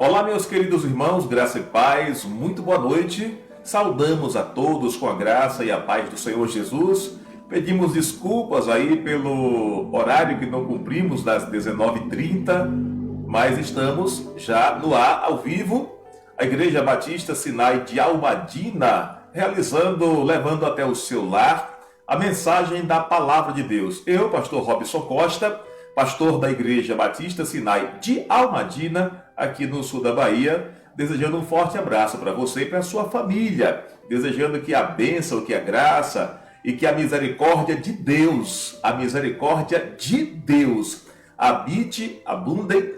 Olá, meus queridos irmãos, graça e paz, muito boa noite. Saudamos a todos com a graça e a paz do Senhor Jesus. Pedimos desculpas aí pelo horário que não cumprimos das 19h30, mas estamos já no ar ao vivo. A Igreja Batista Sinai de Almadina, levando até o seu lar a mensagem da Palavra de Deus. Eu, pastor Robson Costa, pastor da Igreja Batista Sinai de Almadina, aqui no sul da Bahia, desejando um forte abraço para você e para a sua família, desejando que a bênção, que a graça e que a misericórdia de Deus, habite, abunde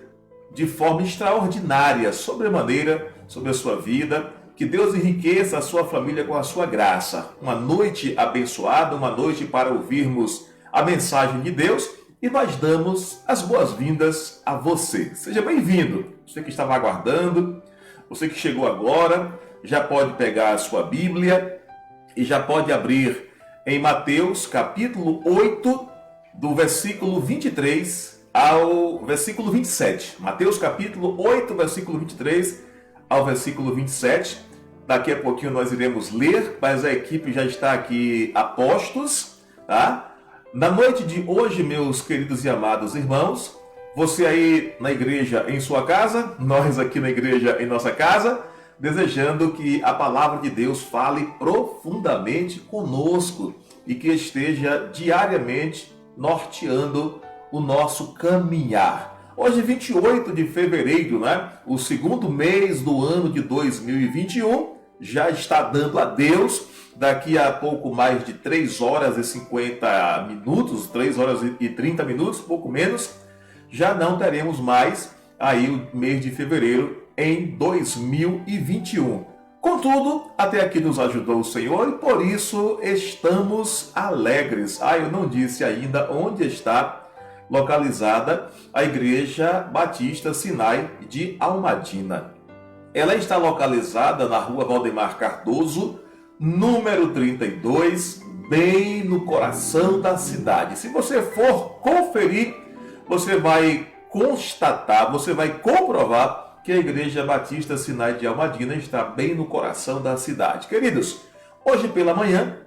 de forma extraordinária, sobremaneira, sobre a sua vida. Que Deus enriqueça a sua família com a sua graça. Uma noite abençoada, uma noite para ouvirmos a mensagem de Deus. E nós damos as boas-vindas a você. Seja bem-vindo. Você que estava aguardando, você que chegou agora, já pode pegar a sua Bíblia e já pode abrir em Mateus capítulo 8, do versículo 23 ao versículo 27. Mateus capítulo 8, versículo 23 ao versículo 27. Daqui a pouquinho nós iremos ler, mas a equipe já está aqui a postos, tá? Na noite de hoje, meus queridos e amados irmãos, você aí na igreja em sua casa, nós aqui na igreja em nossa casa, desejando que a palavra de Deus fale profundamente conosco e que esteja diariamente norteando o nosso caminhar. Hoje, 28 de fevereiro, né? O segundo mês do ano de 2021, já está dando adeus. Daqui a pouco mais de 3 horas e 50 minutos, 3 horas e 30 minutos, pouco menos, já não teremos mais aí o mês de fevereiro em 2021. Contudo, até aqui nos ajudou o Senhor e por isso estamos alegres. Eu não disse ainda onde está localizada a Igreja Batista Sinai de Almadina. Ela está localizada na rua Valdemar Cardoso, número 32, bem no coração da cidade. Se você for conferir, você vai constatar, você vai comprovar que a Igreja Batista Sinai de Almadina está bem no coração da cidade. Queridos, hoje pela manhã,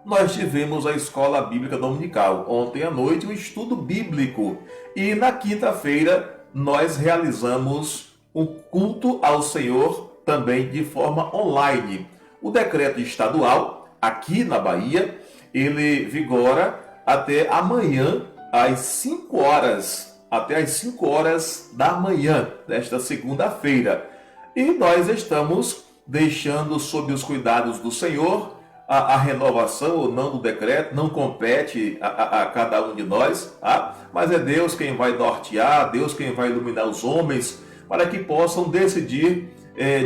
nós tivemos a Escola Bíblica Dominical. Ontem à noite, o estudo bíblico. E na quinta-feira, nós realizamos um culto ao Senhor também de forma online. O decreto estadual, aqui na Bahia, ele vigora até amanhã, às 5 horas, até às 5 horas da manhã, desta segunda-feira. E nós estamos deixando sob os cuidados do Senhor a renovação ou não do decreto, não compete a cada um de nós, tá? Mas é Deus quem vai nortear, Deus quem vai iluminar os homens, para que possam decidir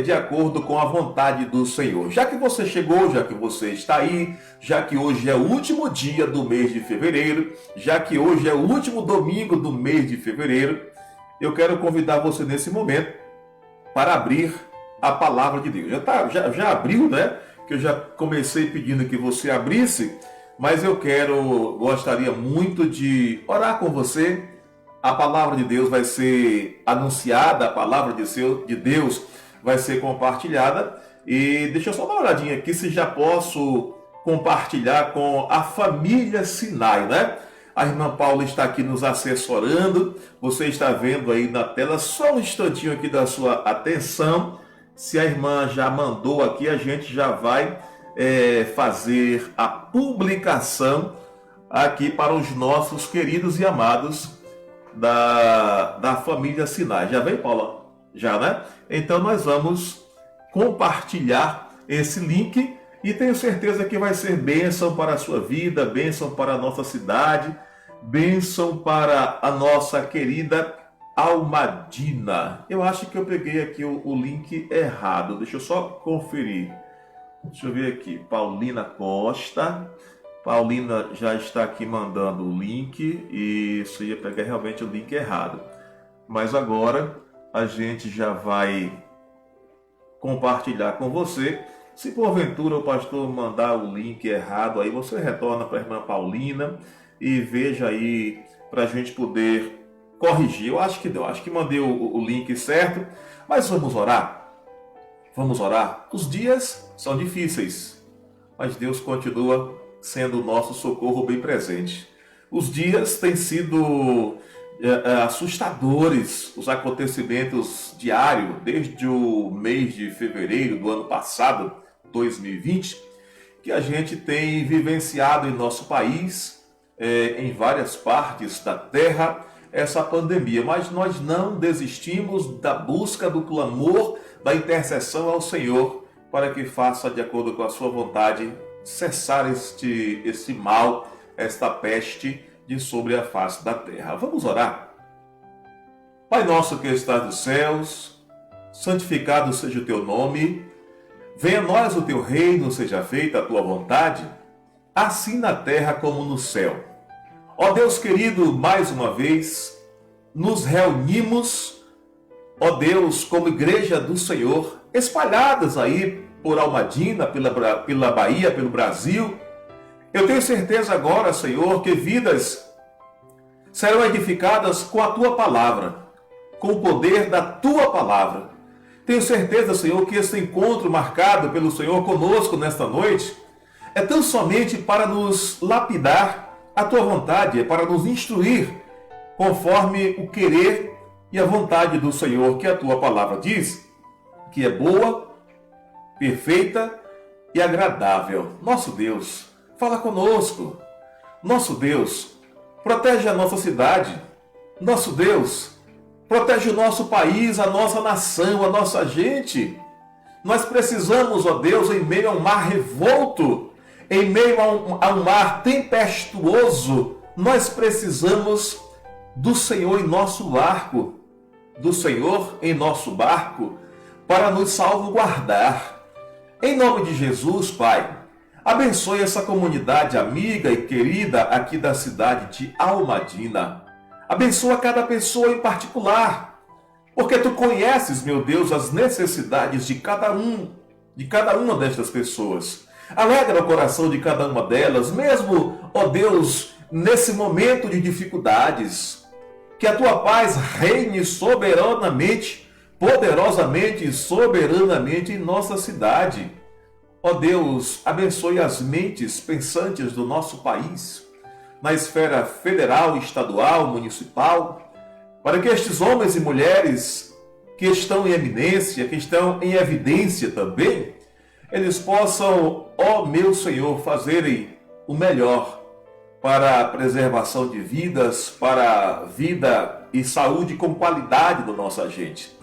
de acordo com a vontade do Senhor. Já que você chegou, já que você está aí, já que hoje é o último dia do mês de fevereiro, já que hoje é o último domingo do mês de fevereiro, eu quero convidar você nesse momento para abrir a palavra de Deus. Já abriu, né? Que eu já comecei pedindo que você abrisse, mas eu gostaria muito de orar com você. A palavra de Deus vai ser anunciada, a palavra de Deus vai ser compartilhada. E deixa eu só dar uma olhadinha aqui se já posso compartilhar com a família Sinai, né? A irmã Paula está aqui nos assessorando. Você está vendo aí na tela, só um instantinho aqui da sua atenção. Se a irmã já mandou aqui, a gente já vai fazer a publicação aqui para os nossos queridos e amados da família Sinai. Já vem, Paula? Já, né? Então nós vamos compartilhar esse link e tenho certeza que vai ser bênção para a sua vida, bênção para a nossa cidade, bênção para a nossa querida Almadina. Eu acho que eu peguei aqui o link errado. Deixa eu só conferir. Deixa eu ver aqui. Paulina Costa. Paulina já está aqui mandando o link. E isso ia pegar realmente o link errado. Mas agora a gente já vai compartilhar com você. Se porventura o pastor mandar o link errado, aí você retorna para a irmã Paulina e veja aí para a gente poder corrigir. Eu acho que deu, acho que mandei o link certo. Mas vamos orar? Vamos orar? Os dias são difíceis, mas Deus continua sendo o nosso socorro bem presente. Os dias têm sido assustadores, os acontecimentos diários, desde o mês de fevereiro do ano passado, 2020, que a gente tem vivenciado em nosso país, em várias partes da terra, essa pandemia. Mas nós não desistimos da busca, do clamor, da intercessão ao Senhor, para que faça, de acordo com a sua vontade, cessar este mal, esta peste de sobre a face da terra. Vamos orar? Pai nosso que estás nos céus, santificado seja o teu nome, venha a nós o teu reino, seja feita a tua vontade, assim na terra como no céu. Ó Deus querido, mais uma vez, nos reunimos, ó Deus, como igreja do Senhor, espalhadas aí por Almadina, pela Bahia, pelo Brasil. Eu tenho certeza agora, Senhor, que vidas serão edificadas com a Tua palavra, com o poder da Tua palavra. Tenho certeza, Senhor, que esse encontro marcado pelo Senhor conosco nesta noite é tão somente para nos lapidar a Tua vontade, é para nos instruir conforme o querer e a vontade do Senhor, que a Tua palavra diz, que é boa, perfeita e agradável. Nosso Deus, fala conosco. Nosso Deus, protege a nossa cidade. Nosso Deus, protege o nosso país, a nossa nação, a nossa gente. Nós precisamos, ó Deus, em meio a um mar revolto, em meio a um mar tempestuoso, nós precisamos do Senhor em nosso barco, do Senhor em nosso barco, para nos salvaguardar. Em nome de Jesus, Pai, abençoe essa comunidade amiga e querida aqui da cidade de Almadina. Abençoa cada pessoa em particular, porque Tu conheces, meu Deus, as necessidades de cada uma destas pessoas. Alegra o coração de cada uma delas, mesmo, ó Deus, nesse momento de dificuldades. Que a Tua paz reine soberanamente, poderosamente e soberanamente em nossa cidade. Ó Deus, abençoe as mentes pensantes do nosso país, na esfera federal, estadual, municipal, para que estes homens e mulheres que estão em eminência, que estão em evidência também, eles possam, ó meu Senhor, fazerem o melhor para a preservação de vidas, para a vida e saúde com qualidade da nossa gente.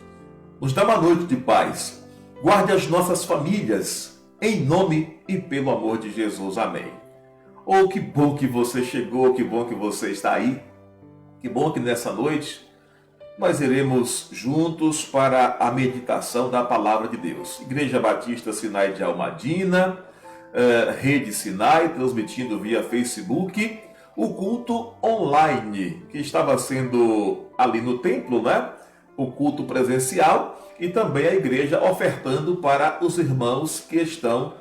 Nos dá uma noite de paz. Guarde as nossas famílias, em nome e pelo amor de Jesus. Amém. Oh, que bom que você chegou, que bom que você está aí. Que bom que nessa noite nós iremos juntos para a meditação da Palavra de Deus. Igreja Batista Sinai de Almadina, Rede Sinai, transmitindo via Facebook, o culto online, que estava sendo ali no templo, né? O culto presencial, e também a igreja ofertando para os irmãos que estão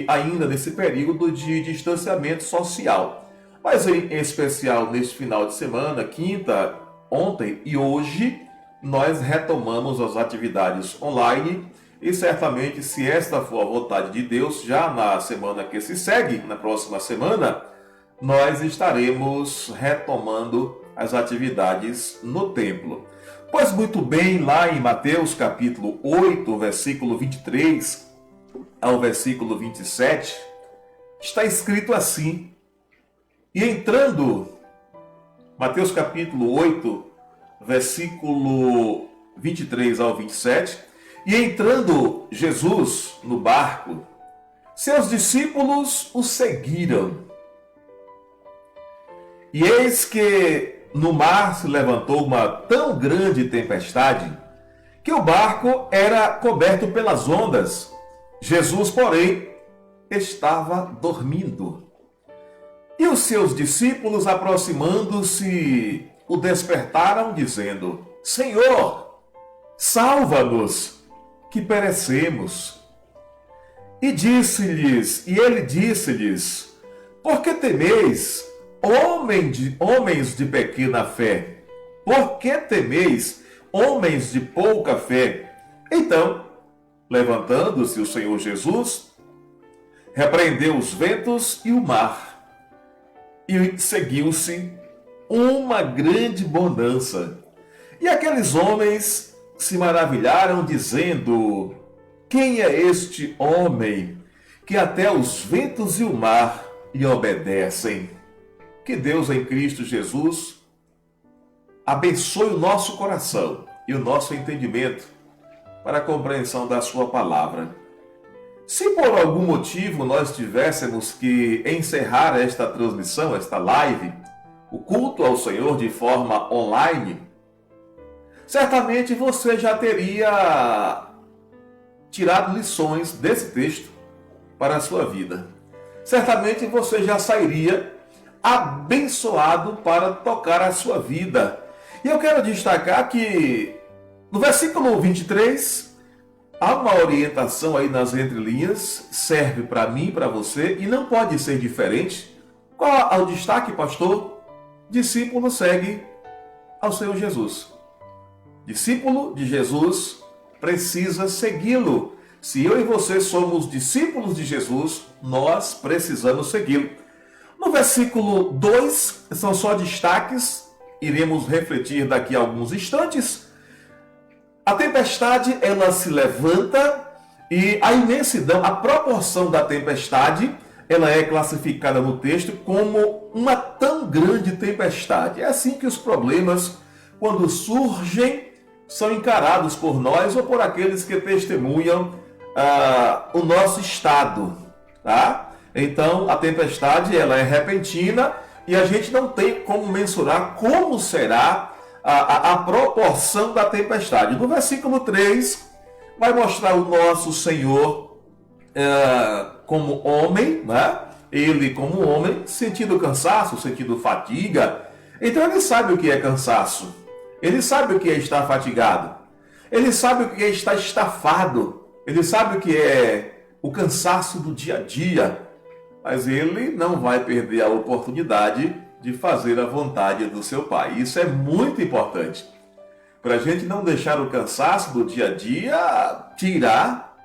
ainda nesse período de distanciamento social. Mas em especial neste final de semana, quinta, ontem e hoje, nós retomamos as atividades online e certamente, se esta for a vontade de Deus, já na semana que se segue, na próxima semana, nós estaremos retomando as atividades no templo. Pois muito bem, lá em Mateus capítulo 8, versículo 23 ao versículo 27, está escrito assim: e entrando, Mateus capítulo 8, versículo 23 ao 27, e entrando Jesus no barco, seus discípulos o seguiram. E eis que no mar se levantou uma tão grande tempestade que o barco era coberto pelas ondas. Jesus, porém, estava dormindo. E os seus discípulos, aproximando-se, o despertaram, dizendo: Senhor, salva-nos, que perecemos. E ele disse-lhes: por que temeis, homens de pequena fé? Por que temeis, homens de pouca fé. Então, levantando-se o Senhor Jesus, repreendeu os ventos e o mar, e seguiu-se uma grande bonança. E aqueles homens se maravilharam, dizendo: quem é este homem que até os ventos e o mar lhe obedecem? Que Deus em Cristo Jesus abençoe o nosso coração e o nosso entendimento para a compreensão da sua palavra. Se por algum motivo nós tivéssemos que encerrar esta transmissão, esta live, o culto ao Senhor de forma online, certamente você já teria tirado lições desse texto para a sua vida. Certamente você já sairia abençoado para tocar a sua vida. E eu quero destacar que no versículo 23, há uma orientação aí nas entrelinhas, serve para mim, para você, e não pode ser diferente. Qual é o destaque, pastor? Discípulo segue ao Senhor Jesus. Discípulo de Jesus precisa segui-lo. Se eu e você somos discípulos de Jesus, nós precisamos segui-lo. No versículo 2, são só destaques, iremos refletir daqui a alguns instantes. A tempestade, ela se levanta e a imensidão, a proporção da tempestade, ela é classificada no texto como uma tão grande tempestade. É assim que os problemas, quando surgem, são encarados por nós ou por aqueles que testemunham o nosso estado, tá? Então, a tempestade, ela é repentina e a gente não tem como mensurar como será a proporção da tempestade. No versículo 3, vai mostrar o nosso Senhor como homem, né? Ele como homem, sentindo cansaço, sentindo fadiga. Então ele sabe o que é cansaço. Ele sabe o que é estar fatigado. Ele sabe o que é estar estafado. Ele sabe o que é o cansaço do dia a dia. Mas ele não vai perder a oportunidade de fazer a vontade do seu Pai. Isso é muito importante. Para a gente não deixar o cansaço do dia a dia tirar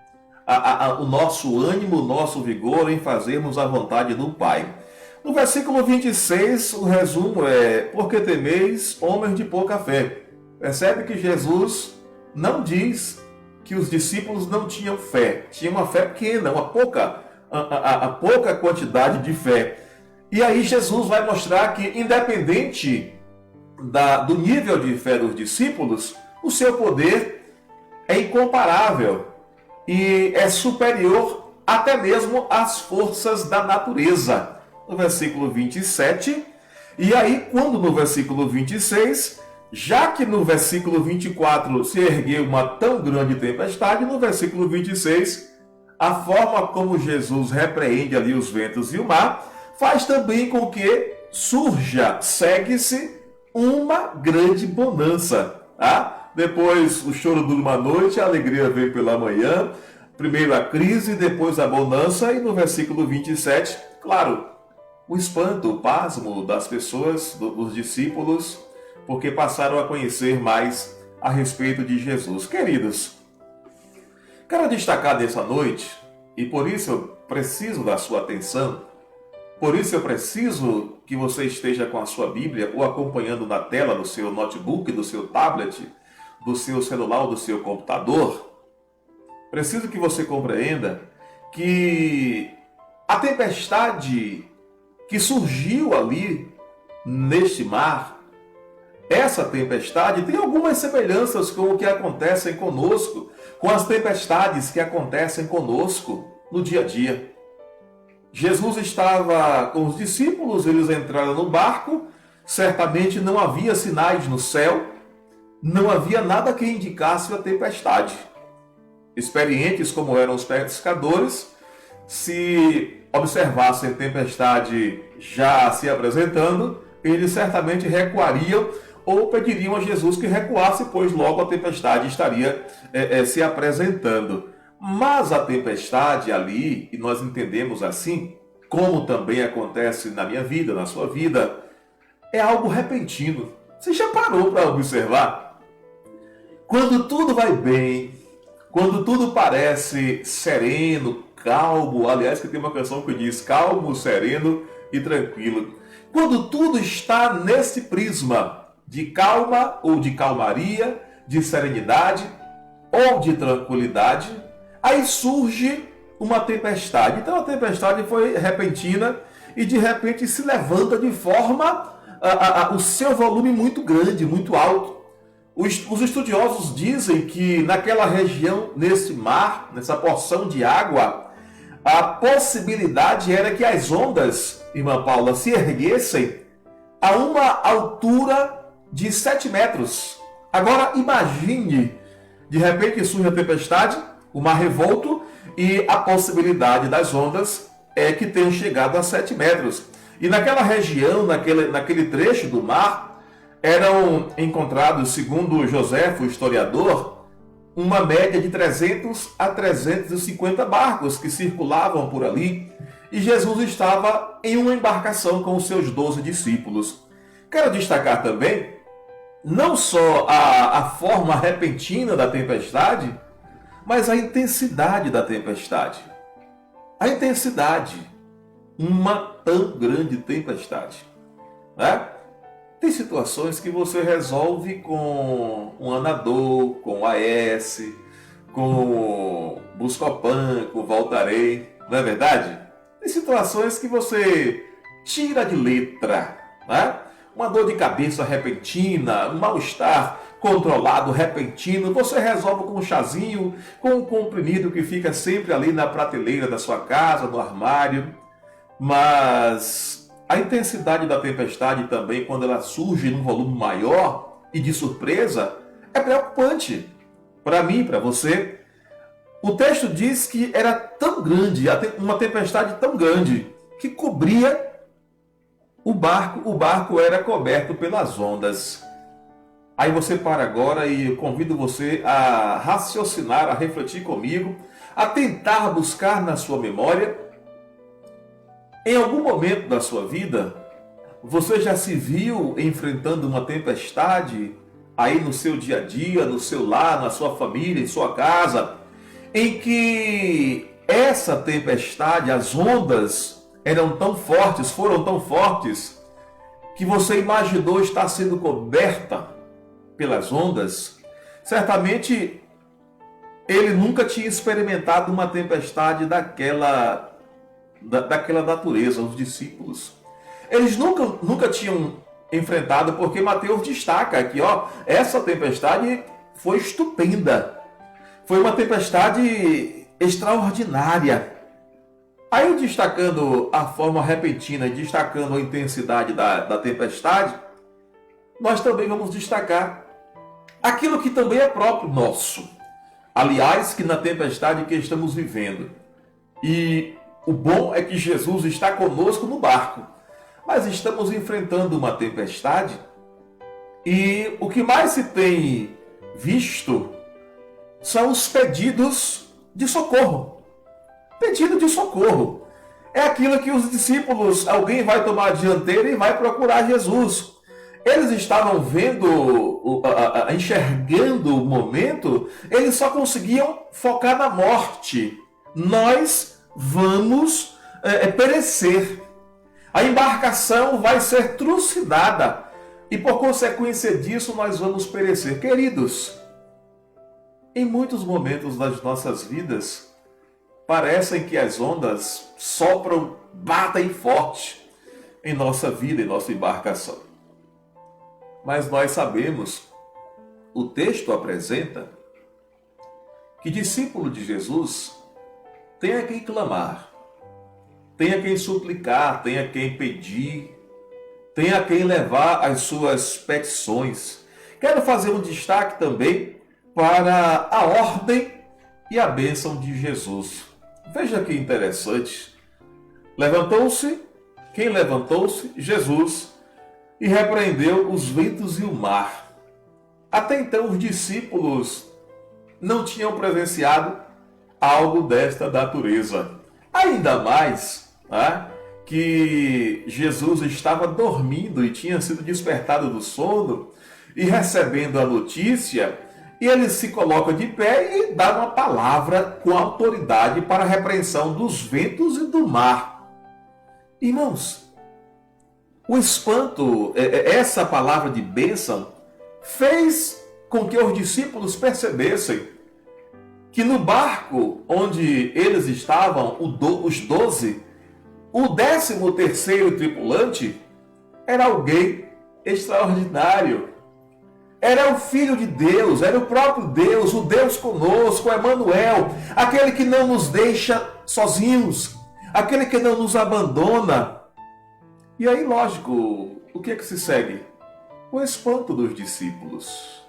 o nosso ânimo, o nosso vigor em fazermos a vontade do Pai. No versículo 26, o resumo é: porque temeis, homens de pouca fé. Percebe que Jesus não diz que os discípulos não tinham fé. Tinha uma fé pequena, a pouca quantidade de fé. E aí Jesus vai mostrar que, independente do nível de fé dos discípulos, o seu poder é incomparável e é superior até mesmo às forças da natureza. No versículo 27, e aí quando no versículo 26, já que no versículo 24 se ergueu uma tão grande tempestade, no versículo 26, a forma como Jesus repreende ali os ventos e o mar, faz também com que surja, segue-se uma grande bonança. Tá? Depois o choro dura uma noite, a alegria vem pela manhã, primeiro a crise, depois a bonança, e no versículo 27, claro, o espanto, o pasmo das pessoas, dos discípulos, porque passaram a conhecer mais a respeito de Jesus. Queridos, quero destacar nessa noite, e por isso eu preciso da sua atenção, por isso eu preciso que você esteja com a sua Bíblia ou acompanhando na tela do seu notebook, do seu tablet, do seu celular ou do seu computador. Preciso que você compreenda que a tempestade que surgiu ali neste mar, essa tempestade tem algumas semelhanças com o que acontecem conosco, com as tempestades que acontecem conosco no dia a dia. Jesus estava com os discípulos, eles entraram no barco, certamente não havia sinais no céu, não havia nada que indicasse a tempestade. Experientes como eram os pescadores, se observassem a tempestade já se apresentando, eles certamente recuariam ou pediriam a Jesus que recuasse, pois logo a tempestade estaria se apresentando. Mas a tempestade ali, e nós entendemos assim, como também acontece na minha vida, na sua vida, é algo repentino. Você já parou para observar? Quando tudo vai bem, quando tudo parece sereno, calmo, aliás, que tem uma canção que diz calmo, sereno e tranquilo. Quando tudo está nesse prisma de calma ou de calmaria, de serenidade ou de tranquilidade, aí surge uma tempestade. Então a tempestade foi repentina e de repente se levanta de forma o seu volume muito grande, muito alto. Os estudiosos dizem que naquela região, nesse mar, nessa porção de água, a possibilidade era que as ondas, irmã Paula, se erguessem a uma altura de 7 metros. Agora imagine, de repente surge a tempestade, o mar revolto, e a possibilidade das ondas é que tenham chegado a 7 metros. E naquela região, naquele trecho do mar, eram encontrados, segundo José, o historiador, uma média de 300 a 350 barcos que circulavam por ali. E Jesus estava em uma embarcação com os seus 12 discípulos. Quero destacar também, não só a forma repentina da tempestade, mas a intensidade da tempestade. A intensidade, uma tão grande tempestade, né? Tem situações que você resolve com um Anador, com o AS, com Buscopan, com Voltarei, não é verdade? Tem situações que você tira de letra, né? Uma dor de cabeça repentina, um mal-estar controlado, repentino, você resolve com um chazinho, com um comprimido que fica sempre ali na prateleira da sua casa, no armário. Mas a intensidade da tempestade também, quando ela surge num volume maior e de surpresa, é preocupante. Para mim, para você. O texto diz que era tão grande, uma tempestade tão grande, que cobria o barco era coberto pelas ondas. Aí você para agora e eu convido você a raciocinar, a refletir comigo, a tentar buscar na sua memória. Em algum momento da sua vida, você já se viu enfrentando uma tempestade aí no seu dia a dia, no seu lar, na sua família, em sua casa, em que essa tempestade, as ondas foram tão fortes, que você imaginou estar sendo coberta pelas ondas? Certamente ele nunca tinha experimentado uma tempestade daquela natureza, os discípulos. Eles nunca tinham enfrentado, porque Mateus destaca aqui, essa tempestade foi estupenda. Foi uma tempestade extraordinária. Aí, destacando a forma repentina, destacando a intensidade da tempestade, nós também vamos destacar aquilo que também é próprio nosso. Aliás, que na tempestade que estamos vivendo. E o bom é que Jesus está conosco no barco. Mas estamos enfrentando uma tempestade e o que mais se tem visto são os pedidos de socorro. Pedido de socorro. É aquilo que os discípulos, alguém vai tomar a dianteira e vai procurar Jesus. Eles estavam vendo, enxergando o momento, eles só conseguiam focar na morte. Nós vamos perecer. A embarcação vai ser trucidada e por consequência disso nós vamos perecer. Queridos, em muitos momentos das nossas vidas, parecem que as ondas sopram, batem forte em nossa vida, em nossa embarcação. Mas nós sabemos, o texto apresenta, que discípulo de Jesus tem a quem clamar, tem a quem suplicar, tem a quem pedir, tem a quem levar as suas petições. Quero fazer um destaque também para a ordem e a bênção de Jesus. Veja que interessante. Quem levantou-se? Jesus, e repreendeu os ventos e o mar. Até então os discípulos não tinham presenciado algo desta natureza. Ainda mais que Jesus estava dormindo e tinha sido despertado do sono e recebendo a notícia, E ele se coloca de pé e dá uma palavra com autoridade para a repreensão dos ventos e do mar. Irmãos, o espanto, essa palavra de bênção, fez com que os discípulos percebessem que no barco onde eles estavam, os 12, o 13º tripulante era alguém extraordinário. Era o Filho de Deus, era o próprio Deus, o Deus conosco, Emanuel, aquele que não nos deixa sozinhos, aquele que não nos abandona. E aí, lógico, o que é que se segue? O espanto dos discípulos.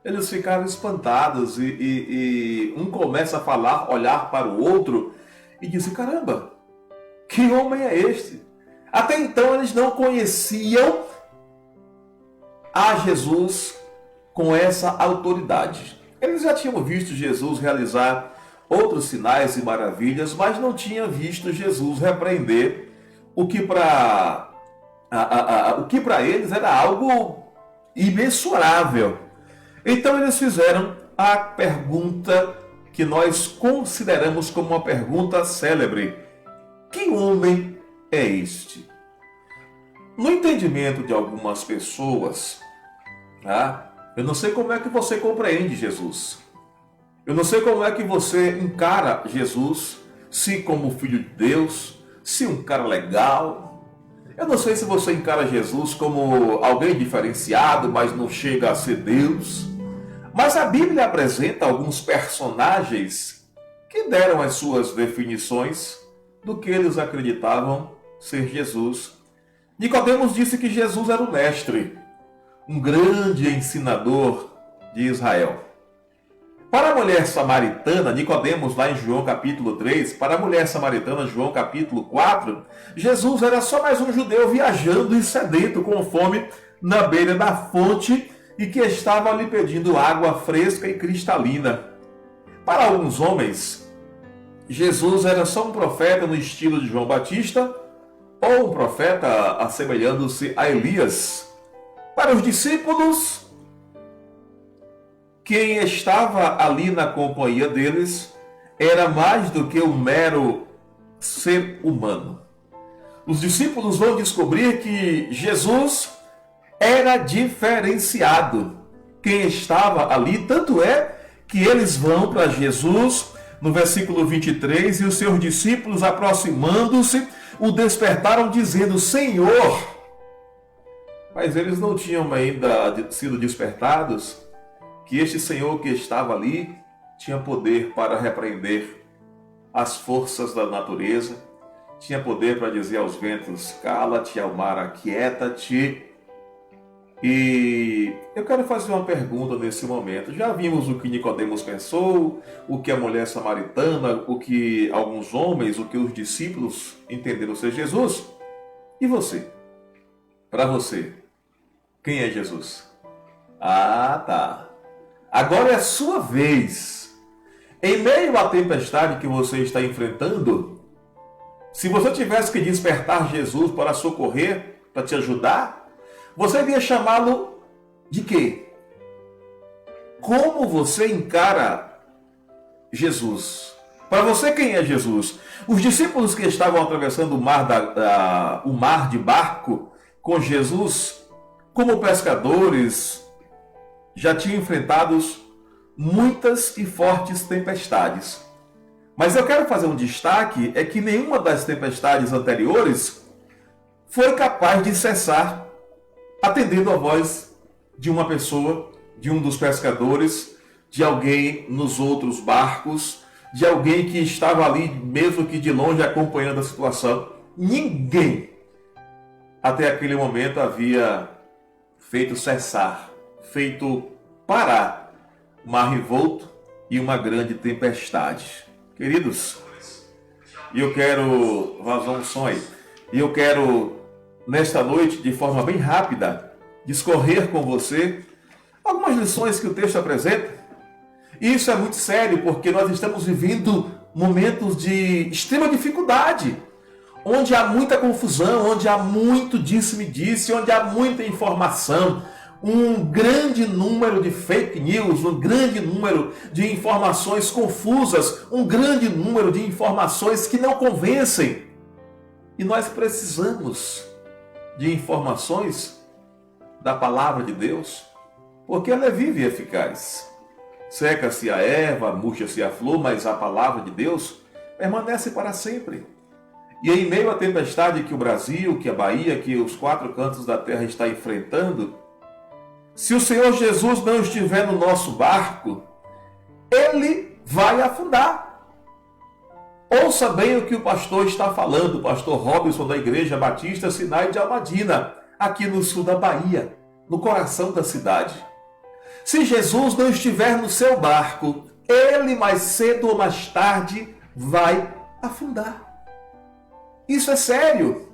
Eles ficaram espantados e um começa a falar, olhar para o outro e diz: caramba, que homem é este? Até então eles não conheciam a Jesus com essa autoridade. Eles já tinham visto Jesus realizar outros sinais e maravilhas, mas não tinham visto Jesus repreender o que para eles era algo imensurável. Então eles fizeram a pergunta que nós consideramos como uma pergunta célebre: que homem é este? No entendimento de algumas pessoas, eu não sei como é que você compreende Jesus. Eu não sei como é que você encara Jesus, se como filho de Deus, se um cara legal. Eu não sei se você encara Jesus como alguém diferenciado, mas não chega a ser Deus. Mas a Bíblia apresenta alguns personagens que deram as suas definições do que eles acreditavam ser Jesus. Nicodemos disse que Jesus era o mestre, um grande ensinador de Israel. Para a mulher samaritana, Nicodemos, lá em João capítulo 3, para a mulher samaritana, João capítulo 4, Jesus era só mais um judeu viajando e sedento com fome na beira da fonte e que estava lhe pedindo água fresca e cristalina. Para alguns homens, Jesus era só um profeta no estilo de João Batista ou um profeta assemelhando-se a Elias. Para os discípulos, quem estava ali na companhia deles era mais do que um mero ser humano. Os discípulos vão descobrir que Jesus era diferenciado. Quem estava ali, tanto é que eles vão para Jesus no versículo 23, e os seus discípulos, aproximando-se, o despertaram dizendo: Senhor! Mas eles não tinham ainda sido despertados que este Senhor que estava ali tinha poder para repreender as forças da natureza, tinha poder para dizer aos ventos: cala-te, ao mar, aquieta-te. E eu quero fazer uma pergunta nesse momento. Já vimos o que Nicodemos pensou, o que a mulher samaritana, o que alguns homens, o que os discípulos entenderam ser Jesus. E você? Para você, quem é Jesus? Ah, tá. Agora é a sua vez. Em meio à tempestade que você está enfrentando, se você tivesse que despertar Jesus para socorrer, para te ajudar, você iria chamá-lo de quê? Como você encara Jesus? Para você, quem é Jesus? Os discípulos que estavam atravessando o mar de barco com Jesus, como pescadores, já tinham enfrentado muitas e fortes tempestades. Mas eu quero fazer um destaque, é que nenhuma das tempestades anteriores foi capaz de cessar atendendo a voz de uma pessoa, de um dos pescadores, de alguém nos outros barcos, de alguém que estava ali, mesmo que de longe, acompanhando a situação. Ninguém, até aquele momento, havia feito cessar, feito parar o mar revolto e uma grande tempestade. Queridos, eu quero vazar um som aí. E eu quero, nesta noite, de forma bem rápida, discorrer com você algumas lições que o texto apresenta. E isso é muito sério, porque nós estamos vivendo momentos de extrema dificuldade, onde há muita confusão, onde há muito disse-me-disse, onde há muita informação, um grande número de fake news, um grande número de informações confusas, um grande número de informações que não convencem. E nós precisamos de informações da palavra de Deus, porque ela é viva e eficaz. Seca-se a erva, murcha-se a flor, mas a palavra de Deus permanece para sempre. E em meio à tempestade que o Brasil, que a Bahia, que os quatro cantos da terra está enfrentando, se o Senhor Jesus não estiver no nosso barco, ele vai afundar. Ouça bem o que o pastor está falando, o pastor Robinson da Igreja Batista Sinai de Almadina, aqui no sul da Bahia, no coração da cidade. Se Jesus não estiver no seu barco, ele mais cedo ou mais tarde vai afundar. Isso é sério.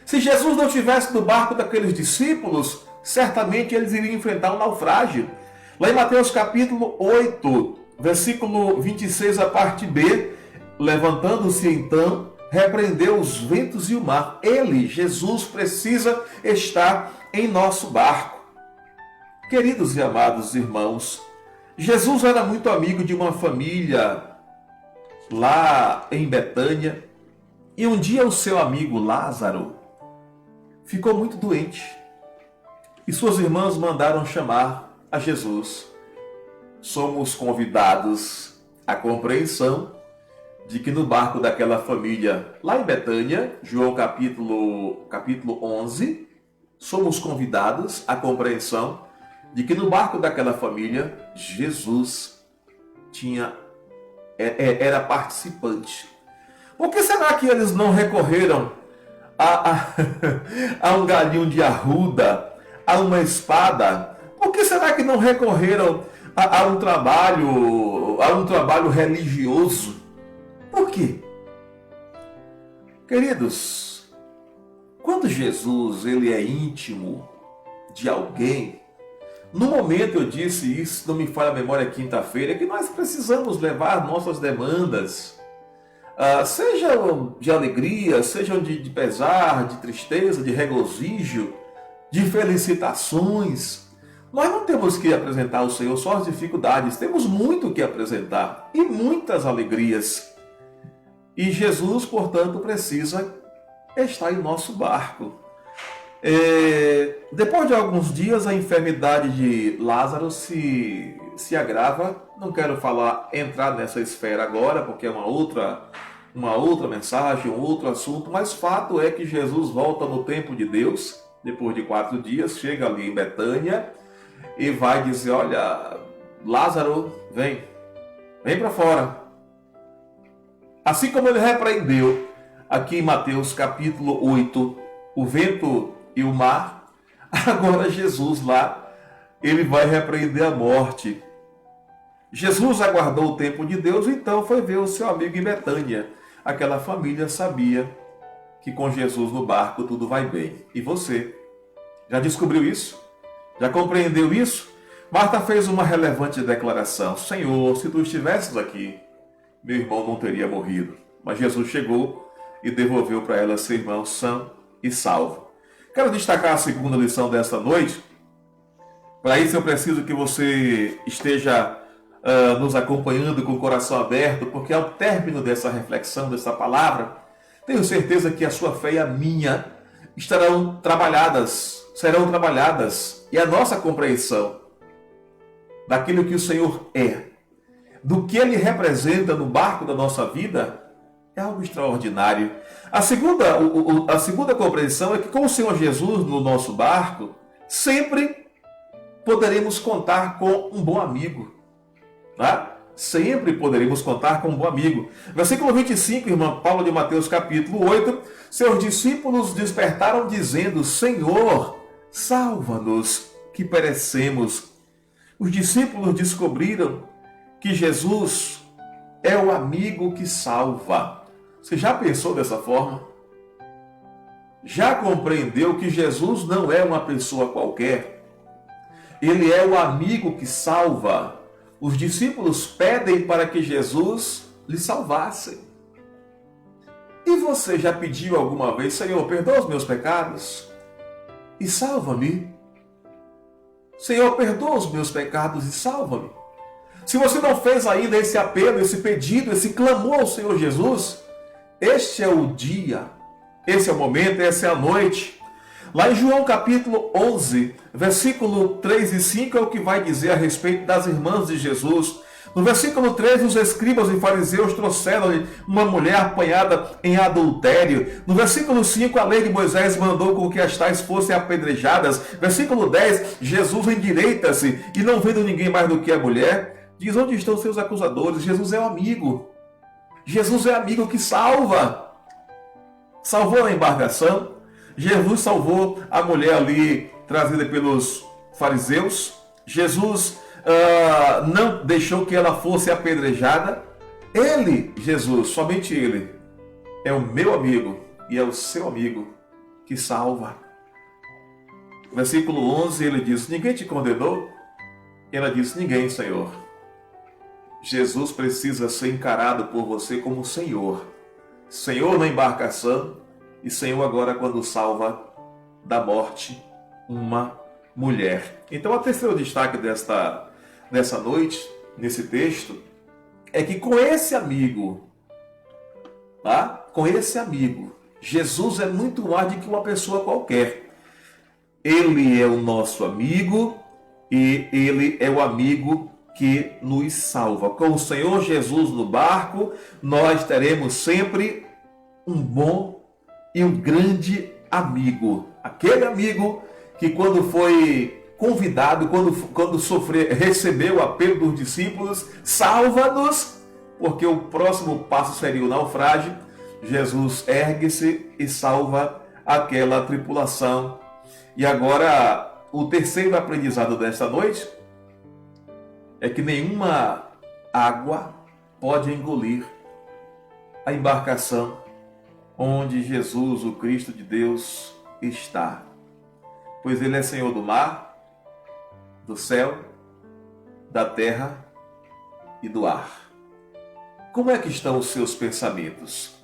Se Jesus não estivesse no barco daqueles discípulos, certamente eles iriam enfrentar um naufrágio. Lá em Mateus capítulo 8, versículo 26, a parte B, levantando-se então, repreendeu os ventos e o mar. Ele, Jesus, precisa estar em nosso barco. Queridos e amados irmãos, Jesus era muito amigo de uma família lá em Betânia, e um dia o seu amigo Lázaro ficou muito doente. E suas irmãs mandaram chamar a Jesus. Somos convidados à compreensão de que no barco daquela família lá em Betânia, João capítulo 11, somos convidados à compreensão de que no barco daquela família, Jesus era participante. Por que será que eles não recorreram a um galinho de arruda, a uma espada? Por que será que não recorreram a um trabalho religioso? Por quê? Queridos, quando Jesus ele é íntimo de alguém, no momento eu disse isso, não me falha a memória, quinta-feira, que nós precisamos levar nossas demandas, sejam de alegria, sejam de pesar, de tristeza, de regozijo, de felicitações. Nós não temos que apresentar ao Senhor só as dificuldades, temos muito que apresentar e muitas alegrias. E Jesus, portanto, precisa estar em nosso barco. Depois de alguns dias, a enfermidade de Lázaro se agrava. Não quero entrar nessa esfera agora, porque é uma outra mensagem, um outro assunto, mas fato é que Jesus volta no tempo de Deus, depois de 4 dias, chega ali em Betânia e vai dizer: olha, Lázaro, vem para fora. Assim como ele repreendeu aqui em Mateus capítulo 8, o vento e o mar, agora Jesus lá, ele vai repreender a morte. Jesus aguardou o tempo de Deus, então foi ver o seu amigo em Betânia. Aquela família sabia que com Jesus no barco tudo vai bem. E você? Já descobriu isso? Já compreendeu isso? Marta fez uma relevante declaração: Senhor, se tu estivesses aqui, meu irmão não teria morrido. Mas Jesus chegou e devolveu para ela seu irmão são e salvo. Quero destacar a segunda lição desta noite. Para isso eu preciso que você esteja nos acompanhando com o coração aberto, porque ao término dessa reflexão, dessa palavra, tenho certeza que a sua fé e a minha serão trabalhadas, e a nossa compreensão daquilo que o Senhor é, do que Ele representa no barco da nossa vida, é algo extraordinário. A segunda compreensão é que com o Senhor Jesus no nosso barco, sempre poderemos contar com um bom amigo. Tá? Sempre poderemos contar com um bom amigo. Versículo 25, irmã Paula de Mateus capítulo 8, seus discípulos despertaram dizendo: Senhor, salva-nos que perecemos. Os discípulos descobriram que Jesus é o amigo que salva. Você já pensou dessa forma? Já compreendeu que Jesus não é uma pessoa qualquer? Ele é o amigo que salva. Os discípulos pedem para que Jesus lhes salvasse. E você já pediu alguma vez: Senhor, perdoa os meus pecados e salva-me? Senhor, perdoa os meus pecados e salva-me. Se você não fez ainda esse apelo, esse pedido, esse clamor ao Senhor Jesus, este é o dia, esse é o momento, essa é a noite. Lá em João capítulo 11, versículo 3 e 5 é o que vai dizer a respeito das irmãs de Jesus. No versículo 3, os escribas e fariseus trouxeram-lhe uma mulher apanhada em adultério. No versículo 5, a lei de Moisés mandou com que as tais fossem apedrejadas. Versículo 10, Jesus endireita-se e não vendo ninguém mais do que a mulher, diz: onde estão seus acusadores? Jesus é o amigo. Jesus é amigo que salva. Salvou a embarcação. Jesus salvou a mulher ali trazida pelos fariseus. Jesus não deixou que ela fosse apedrejada. Ele, Jesus, somente Ele, é o meu amigo e é o seu amigo que salva. Versículo 11, ele diz: ninguém te condenou? Ela disse: ninguém, Senhor. Jesus precisa ser encarado por você como Senhor. Senhor na embarcação e Senhor agora quando salva da morte uma mulher. Então, o terceiro destaque dessa noite, nesse texto, é que com esse amigo, tá? Com esse amigo, Jesus é muito mais do que uma pessoa qualquer. Ele é o nosso amigo e Ele é o amigo que nos salva. Com o Senhor Jesus no barco, nós teremos sempre um bom e um grande amigo. Aquele amigo que quando foi convidado, quando recebeu o apelo dos discípulos, salva-nos, porque o próximo passo seria o naufrágio. Jesus ergue-se e salva aquela tripulação. E agora, o terceiro aprendizado desta noite é que nenhuma água pode engolir a embarcação onde Jesus, o Cristo de Deus, está. Pois Ele é Senhor do mar, do céu, da terra e do ar. Como é que estão os seus pensamentos?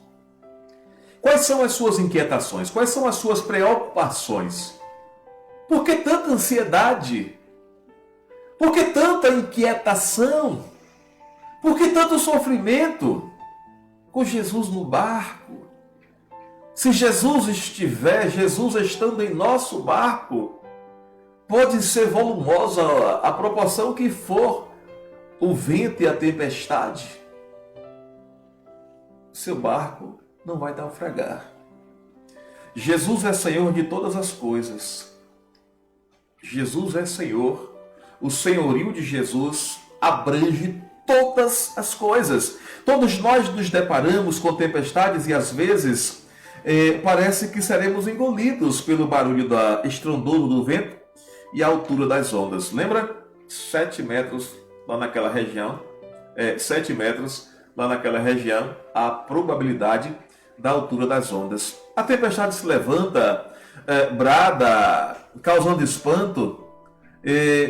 Quais são as suas inquietações? Quais são as suas preocupações? Por que tanta ansiedade? Por que tanta inquietação? Por que tanto sofrimento? Com Jesus no barco. Se Jesus estiver, Jesus estando em nosso barco, pode ser volumosa a proporção que for o vento e a tempestade. Seu barco não vai naufragar. Jesus é Senhor de todas as coisas. Jesus é Senhor. O senhorio de Jesus abrange todas as coisas. Todos nós nos deparamos com tempestades e às vezes parece que seremos engolidos pelo barulho estrondoso do vento e a altura das ondas. Lembra? 7 metros lá naquela região. 7 metros lá naquela região, a probabilidade da altura das ondas. A tempestade se levanta, brada, causando espanto.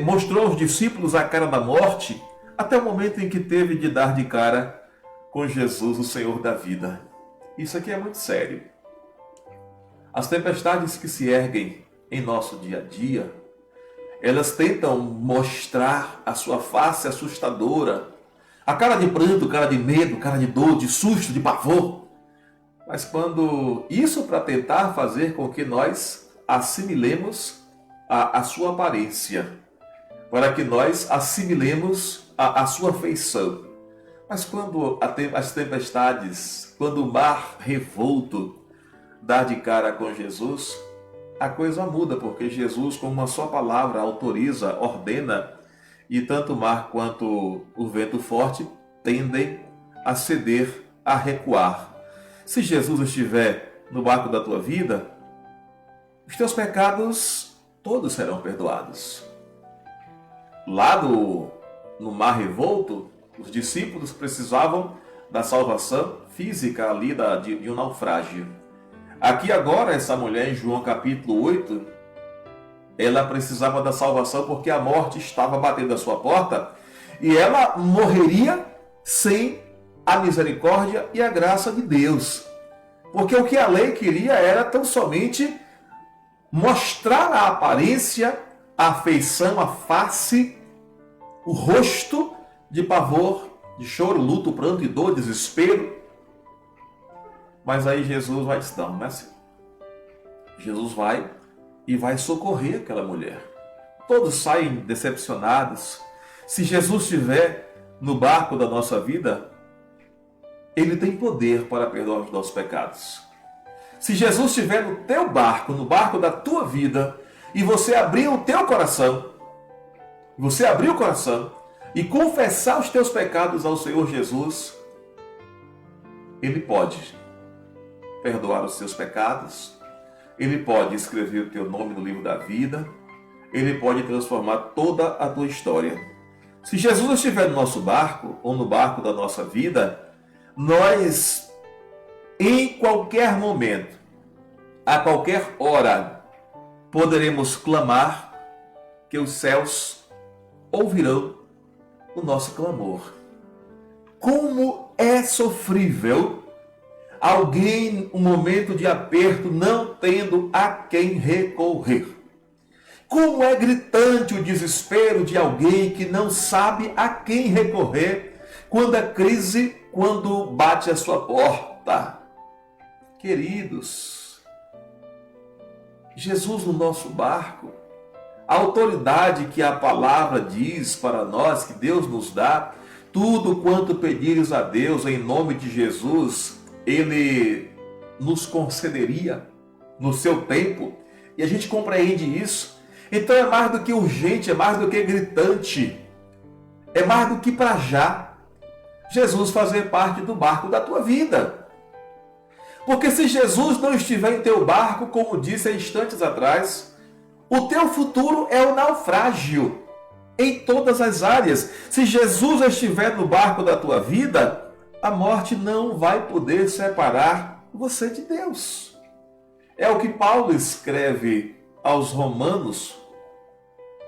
Mostrou aos discípulos a cara da morte até o momento em que teve de dar de cara com Jesus, o Senhor da vida. Isso aqui é muito sério. As tempestades que se erguem em nosso dia a dia, elas tentam mostrar a sua face assustadora, a cara de pranto, cara de medo, cara de dor, de susto, de pavor. Mas quando isso para tentar fazer com que nós assimilemos a sua aparência, para que nós assimilemos a sua feição. Mas quando as tempestades, quando o mar revolto dá de cara com Jesus, a coisa muda, porque Jesus, com uma só palavra, autoriza, ordena, e tanto o mar quanto o vento forte tendem a ceder, a recuar. Se Jesus estiver no barco da tua vida, os teus pecados todos serão perdoados. Lá no mar revolto, os discípulos precisavam da salvação física ali de um naufrágio. Aqui agora, essa mulher em João capítulo 8, ela precisava da salvação porque a morte estava batendo à sua porta e ela morreria sem a misericórdia e a graça de Deus. Porque o que a lei queria era tão somente mostrar a aparência a feição, a face, o rosto de pavor, de choro, luto, pranto e dor, desespero. Mas aí Jesus vai dizer, não é assim. Jesus vai e vai socorrer aquela mulher. Todos saem decepcionados. Se Jesus estiver no barco da nossa vida, Ele tem poder para perdoar os nossos pecados. Se Jesus estiver no teu barco, no barco da tua vida, e você abrir o teu coração, e confessar os teus pecados ao Senhor Jesus, Ele pode perdoar os teus pecados, Ele pode escrever o teu nome no livro da vida, Ele pode transformar toda a tua história. Se Jesus estiver no nosso barco, ou no barco da nossa vida, nós, em qualquer momento, a qualquer hora, poderemos clamar que os céus ouvirão o nosso clamor. Como é sofrível alguém, um momento de aperto, não tendo a quem recorrer. Como é gritante o desespero de alguém que não sabe a quem recorrer quando a crise, quando bate a sua porta. Queridos, Jesus no nosso barco, a autoridade que a palavra diz para nós, que Deus nos dá, tudo quanto pedires a Deus em nome de Jesus, Ele nos concederia no seu tempo, e a gente compreende isso. Então é mais do que urgente, é mais do que gritante, é mais do que para já Jesus fazer parte do barco da tua vida. Porque se Jesus não estiver em teu barco, como disse há instantes atrás, o teu futuro é o naufrágio em todas as áreas. Se Jesus estiver no barco da tua vida, a morte não vai poder separar você de Deus. É o que Paulo escreve aos Romanos,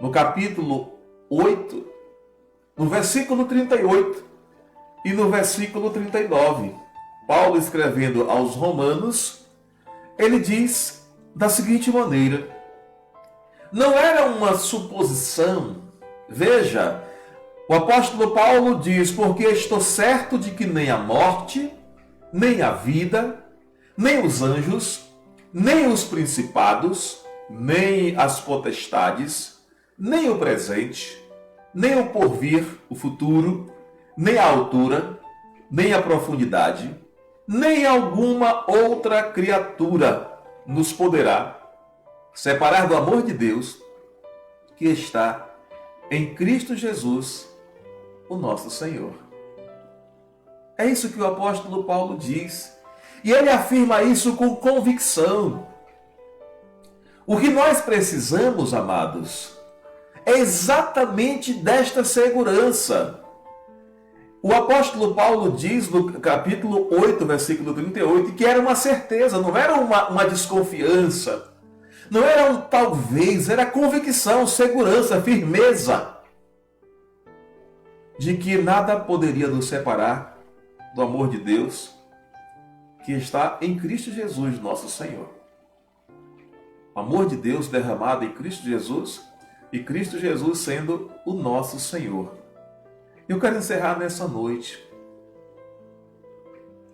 no capítulo 8, no versículo 38 e no versículo 39. Paulo, escrevendo aos Romanos, ele diz da seguinte maneira: não era uma suposição. Veja, o apóstolo Paulo diz, porque estou certo de que nem a morte, nem a vida, nem os anjos, nem os principados, nem as potestades, nem o presente, nem o porvir, o futuro, nem a altura, nem a profundidade, nem alguma outra criatura nos poderá separar do amor de Deus que está em Cristo Jesus, o nosso Senhor. É isso que o apóstolo Paulo diz. E ele afirma isso com convicção. O que nós precisamos, amados, é exatamente desta segurança. O apóstolo Paulo diz no capítulo 8, versículo 38, que era uma certeza, não era uma desconfiança, não era um talvez, era convicção, segurança, firmeza de que nada poderia nos separar do amor de Deus que está em Cristo Jesus, nosso Senhor. O amor de Deus derramado em Cristo Jesus e Cristo Jesus sendo o nosso Senhor. Eu quero encerrar nessa noite.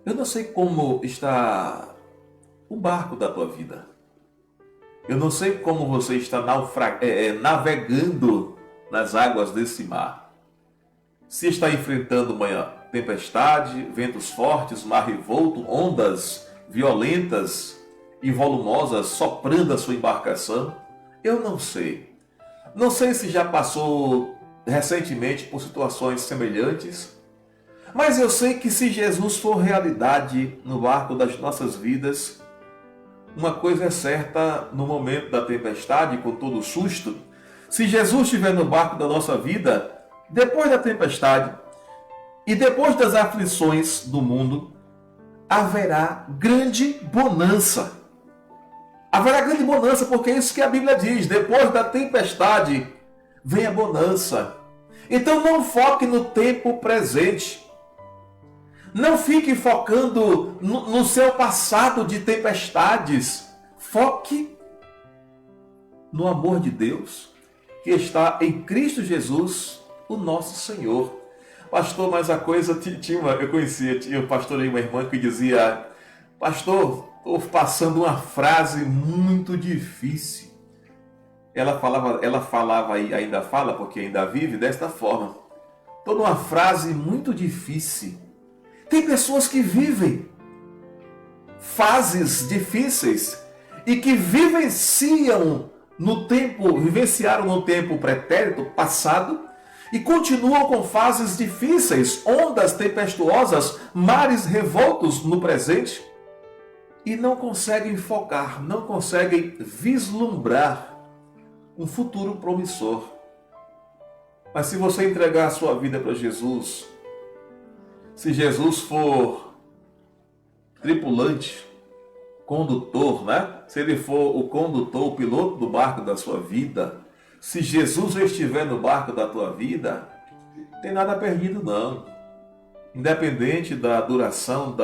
Eu não sei como está o barco da tua vida. Eu não sei como você está navegando nas águas desse mar. Se está enfrentando uma tempestade, ventos fortes, mar revolto, ondas violentas e volumosas soprando a sua embarcação, eu não sei. Não sei se já passou recentemente por situações semelhantes, mas eu sei que se Jesus for realidade no barco das nossas vidas, uma coisa é certa no momento da tempestade, com todo o susto, se Jesus estiver no barco da nossa vida, depois da tempestade e depois das aflições do mundo, haverá grande bonança. Haverá grande bonança, porque é isso que a Bíblia diz, depois da tempestade vem a bonança. Então não foque no tempo presente. Não fique focando no seu passado de tempestades. Foque no amor de Deus que está em Cristo Jesus, o nosso Senhor. Pastor, mas a coisa eu pastorei uma irmã que dizia: pastor, estou passando uma frase muito difícil. Ela falava e ainda fala, porque ainda vive desta forma: estou numa frase muito difícil. Tem pessoas que vivem fases difíceis e que vivenciaram no tempo pretérito, passado, e continuam com fases difíceis, ondas tempestuosas, mares revoltos no presente, e não conseguem focar, não conseguem vislumbrar um futuro promissor. Mas se você entregar a sua vida para Jesus, se Jesus for tripulante, condutor, né? Se ele for o condutor, o piloto do barco da sua vida, se Jesus estiver no barco da tua vida, não tem nada perdido não. Independente da duração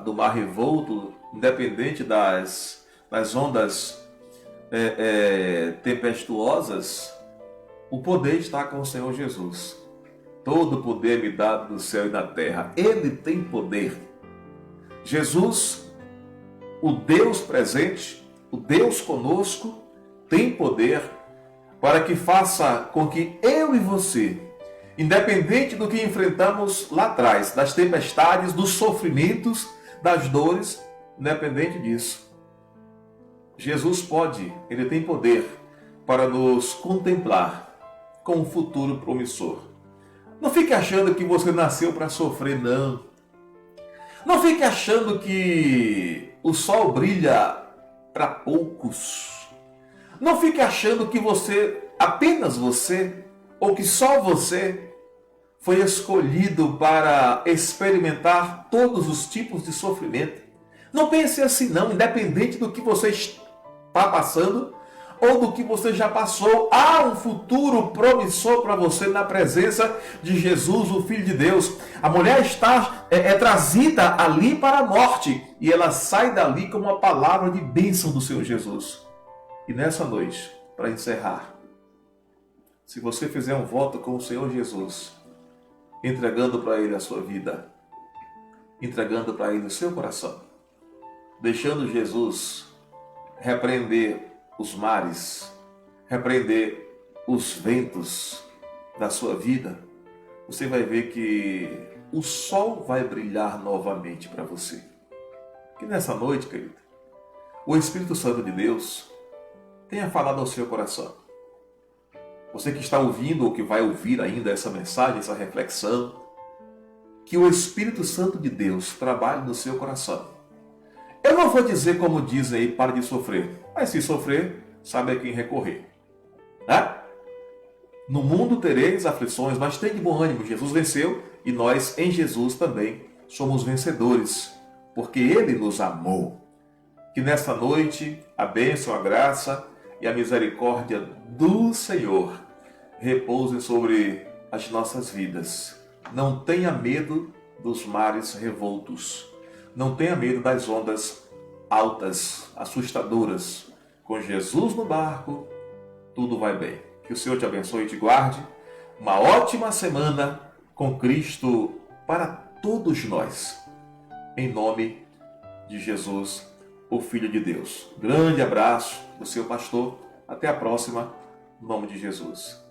do mar revolto, independente das ondas tempestuosas, o poder está com o Senhor Jesus. Todo poder me dado no céu e na terra. Ele tem poder. Jesus, o Deus presente, o Deus conosco, tem poder para que faça com que eu e você, independente do que enfrentamos lá atrás, das tempestades, dos sofrimentos, das dores, independente disso, Jesus pode, Ele tem poder para nos contemplar com um futuro promissor. Não fique achando que você nasceu para sofrer, não. Não fique achando que o sol brilha para poucos. Não fique achando que apenas você, ou que só você foi escolhido para experimentar todos os tipos de sofrimento. Não pense assim não, independente do que você está passando ou do que você já passou, há um futuro promissor para você na presença de Jesus, o Filho de Deus. A mulher está trazida ali para a morte e ela sai dali com uma palavra de bênção do Senhor Jesus. E nessa noite, para encerrar, se você fizer um voto com o Senhor Jesus, entregando para Ele a sua vida, entregando para Ele o seu coração, deixando Jesus repreender os mares, repreender os ventos da sua vida, você vai ver que o sol vai brilhar novamente para você. Que nessa noite, querido, o Espírito Santo de Deus tenha falado ao seu coração. Você que está ouvindo ou que vai ouvir ainda essa mensagem, essa reflexão, que o Espírito Santo de Deus trabalhe no seu coração. Eu não vou dizer como dizem aí, pare de sofrer. Mas se sofrer, sabe a quem recorrer. Né? No mundo tereis aflições, mas tem de bom ânimo. Jesus venceu e nós em Jesus também somos vencedores, porque Ele nos amou. Que nesta noite a bênção, a graça e a misericórdia do Senhor repousem sobre as nossas vidas. Não tenha medo dos mares revoltos. Não tenha medo das ondas altas, assustadoras. Com Jesus no barco, tudo vai bem. Que o Senhor te abençoe e te guarde. Uma ótima semana com Cristo para todos nós. Em nome de Jesus, o Filho de Deus. Grande abraço do seu pastor. Até a próxima. Em nome de Jesus.